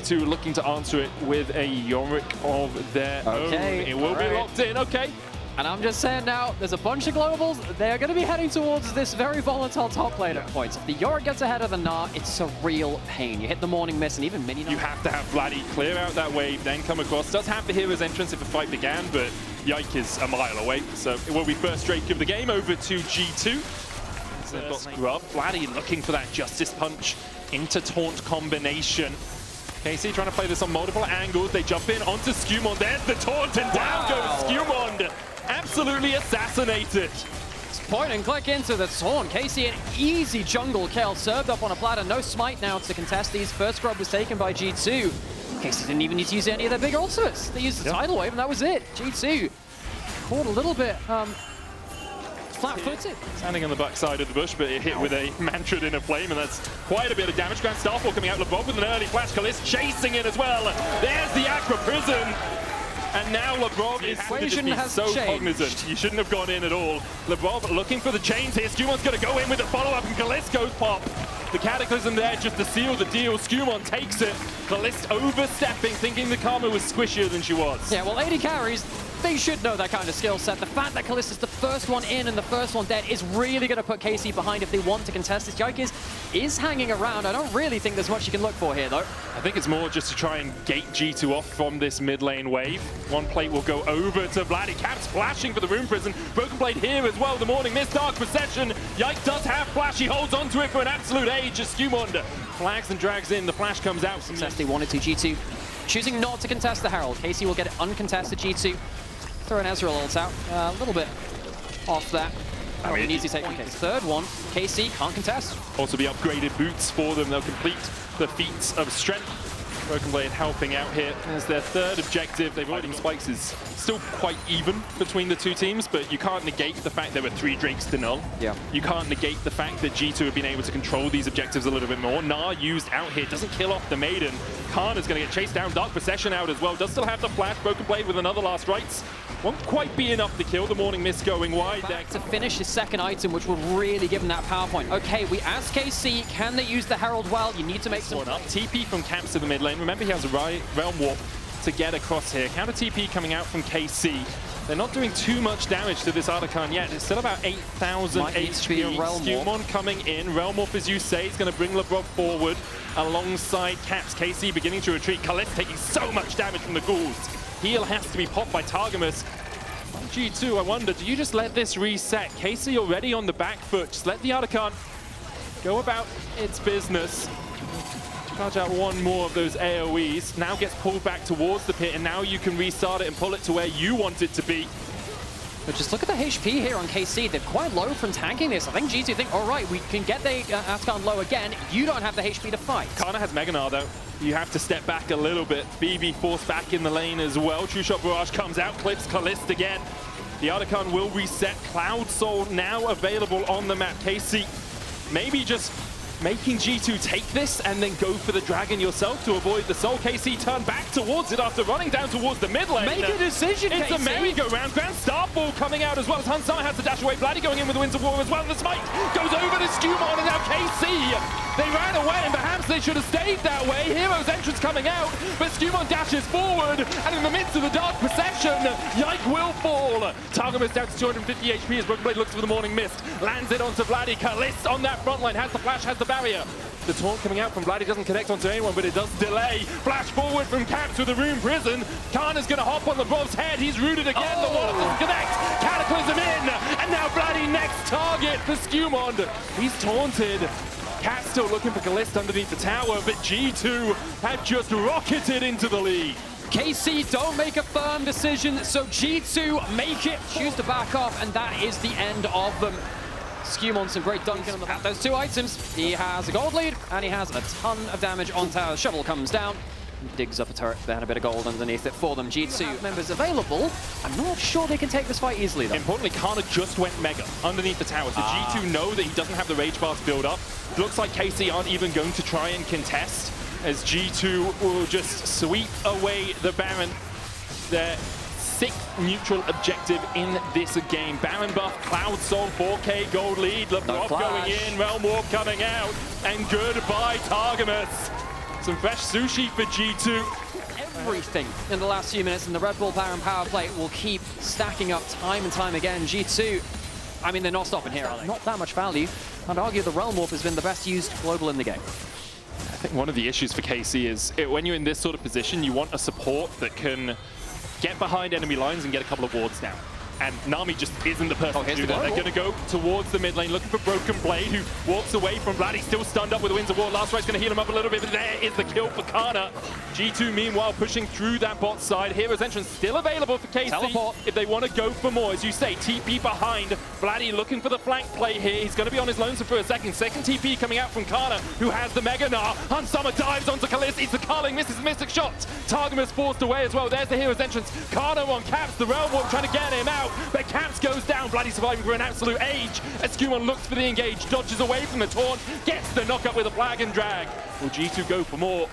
G2 looking to answer it with a Yorick of their own. It will be locked in, okay. And I'm just saying now, there's a bunch of globals. They're going to be heading towards this very volatile top lane at points. If the Yorick gets ahead of the Gnar, it's a real pain. You hit the Morning Mist and even Mini. You have to have Vladdy clear out that wave, then come across. Does have the hero's entrance if a fight began, but Yike is a mile away. So it will be first Drake of the game over to G2. So they've got Scrub. Vladdy looking for that Justice Punch into Taunt combination. KC trying to play this on multiple angles. They jump in onto Skumond. There's the taunt, and down goes Skumond. Absolutely assassinated. Point and click into the taunt. KC, an easy jungle kill. Served up on a platter. No smite now to contest these. First scrub was taken by G2. KC didn't even need to use any of their big ultimates. They used the tidal wave, and that was it. G2 caught a little bit flat-footed. Standing on the backside of the bush, but it hit with a Mantrid in a flame, and that's quite a bit of damage. Grand Starfall coming out. LeBron with an early flash. Kalist chasing it as well. There's the Aqua Prison. And now LeBron is so cognizant. You shouldn't have gone in at all. LeBron looking for the chains here. Skumond's going to go in with the follow-up, and Kalist goes pop. The Cataclysm there just to seal the deal. Skumond takes it. Kalist overstepping, thinking the Karma was squishier than she was. Yeah, well, 80 carries, they should know that kind of skill set. The fact that Kalist is the first one in and the first one dead is really going to put KC behind if they want to contest this. Yike is hanging around. I don't really think there's much you can look for here, though. I think it's more just to try and gate G2 off from this mid lane wave. One plate will go over to Vladdy. Caps flashing for the Rune Prison. Broken Blade here as well. The Morning Mist, Dark Procession. Yike does have flash. He holds onto it for an absolute age as Skumond flags and drags in. The flash comes out. Success they wanted to. G2 choosing not to contest the Herald. KC will get it uncontested. G2 throw an Ezreal ult out. A little bit off that. I mean, easy take from KC. Third one, KC can't contest. Also be upgraded boots for them. They'll complete the feats of strength. Broken Blade helping out here as their third objective. They've avoiding spikes is still quite even between the two teams, but you can't negate the fact there were 3 Drakes to null. Yeah. You can't negate the fact that G2 have been able to control these objectives a little bit more. Gnar used out here, doesn't kill off the Maiden. Khan is going to get chased down. Dark Procession out as well. Does still have the flash. Broken Blade with another last rites. Won't quite be enough to kill. The Morning Mist going wide there. To finish his second item, which would really give him that power point. Okay, we ask KC, can they use the Herald well? You need to make some... TP from Caps to the mid lane. Remember, he has a Realm Warp to get across here. Counter TP coming out from KC. They're not doing too much damage to this Artican yet. It's still about 8,000 HP. Skumond coming in. Realm Warp, as you say, is going to bring LeBron forward alongside Caps. KC beginning to retreat. Kalist taking so much damage from the ghouls. Heal has to be popped by Targamas. G2, I wonder, do you just let this reset? KC already on the back foot. Just let the Artican go about its business. Charge out one more of those AoEs. Now gets pulled back towards the pit, and now you can restart it and pull it to where you want it to be. But just look at the HP here on KC. They're quite low from tanking this. I think G2 think, all right, we can get the Artican low again. You don't have the HP to fight. Kana has Mega Gnar, though. You have to step back a little bit. BB forced back in the lane as well. True Shot Barrage comes out, clips Kalist again. The Artican will reset. Cloud Soul now available on the map. KC maybe just making G2 take this and then go for the dragon yourself to avoid the soul. KC turn back towards it after running down towards the mid lane. Make a decision, It's KC. a merry-go-round. Grand Starfall coming out as well as Hansama has to dash away. Vladdy going in with the Winds of War as well. And the smite goes over to Skumond, and now KC. They ran away, and perhaps they should have stayed that way. Hero's entrance coming out, but Skumond dashes forward, and in the midst of the Dark Procession, Yike will fall. Targamas down to 250 HP as Broken Blade looks for the Morning Mist. Lands it onto Vladdy. Kalist on that front line, has the flash, has the barrier. The taunt coming out from Vladdy doesn't connect onto anyone, but it does delay. Flash forward from Caps with the Rune Prison. Khan is going to hop on the Brov's head. He's rooted again. The wall doesn't connect. Cataclysm in, and now Vladdy next target for Skumond. He's taunted. Cat's still looking for Kalist underneath the tower, but G2 have just rocketed into the lead. KC don't make a firm decision, so G2 make it, choose to back off, and that is the end of them. Skumond, some great dunking on the back. Those 2 items. He has a gold lead, and he has a ton of damage on tower. Shovel comes down, digs up a turret, then a bit of gold underneath it for them. G2 members available. I'm not sure they can take this fight easily, though. Importantly, Kana just went Mega underneath the tower, so G2 know that he doesn't have the Rage Bars build up. Looks like KC aren't even going to try and contest, as G2 will just sweep away the Baron. Their 6th neutral objective in this game. Baron buff, Cloud Soul, 4K gold lead, LeBron going in, Realm Warp coming out, and goodbye Targamas. Some fresh sushi for G2. Everything in the last few minutes, and the Red Bull Baron power play will keep stacking up time and time again. G2, I mean, they're not stopping here, are they? Not that much value. I'd argue the Realm Warp has been the best used global in the game. I think one of the issues for KC is when you're in this sort of position, you want a support that can get behind enemy lines and get a couple of wards down. And Nami just isn't the person to do that. They're going to go towards the mid lane, looking for Broken Blade, who walks away from Vlad. He's still stunned up with the Winds of War. Last Right's going to heal him up a little bit, but there is the kill for Kana. G2, meanwhile, pushing through that bot side. Hero's Entrance still available for KC Teleport. if they want to go for more. As you say, TP behind. Vladdy looking for the flank play here. He's going to be on his lonesome for a second. Second TP coming out from Kana, who has the Mega Gnar. Hansama dives onto Kalista. It's the Carling, misses Mystic Shots. Targamas forced away as well. There's the Hero's Entrance. Kana on Caps. The Realm Warp trying to get him out, but Caps goes down. Vladdy surviving for an absolute age. As Skewmon looks for the engage, dodges away from the taunt, gets the knockup with a flag and drag. Will G2 go for more?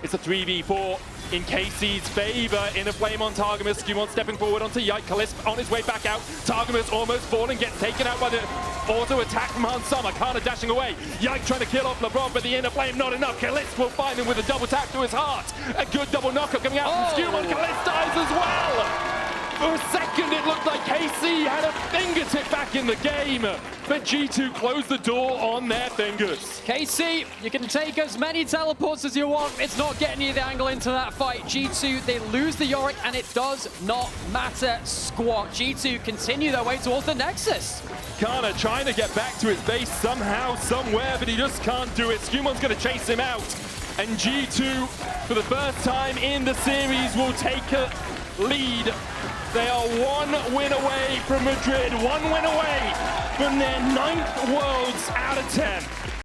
It's a 3v4 in KC's favor. In a flame on Targamas. Skewmon stepping forward onto Yike. Kalista on his way back out. Targamas almost falling, gets taken out by the auto attack from Hansama. Kana dashing away. Yike trying to kill off LeBron, but the inner flame not enough. Kalista will find him with a double tap to his heart. A good double knockup coming out from Skewmon. Kalista dies as well. For a second, it looked like KC had a fingertip back in the game, but G2 closed the door on their fingers. KC, you can take as many teleports as you want. It's not getting you the angle into that fight. G2, they lose the Yorick, and it does not matter squat. G2 continue their way towards the Nexus. Kana trying to get back to his base somehow, somewhere, but he just can't do it. Skewmon's going to chase him out, and G2, for the first time in the series, will take a lead. They are 1 win away from Madrid, 1 win away from their 9th Worlds out of 10.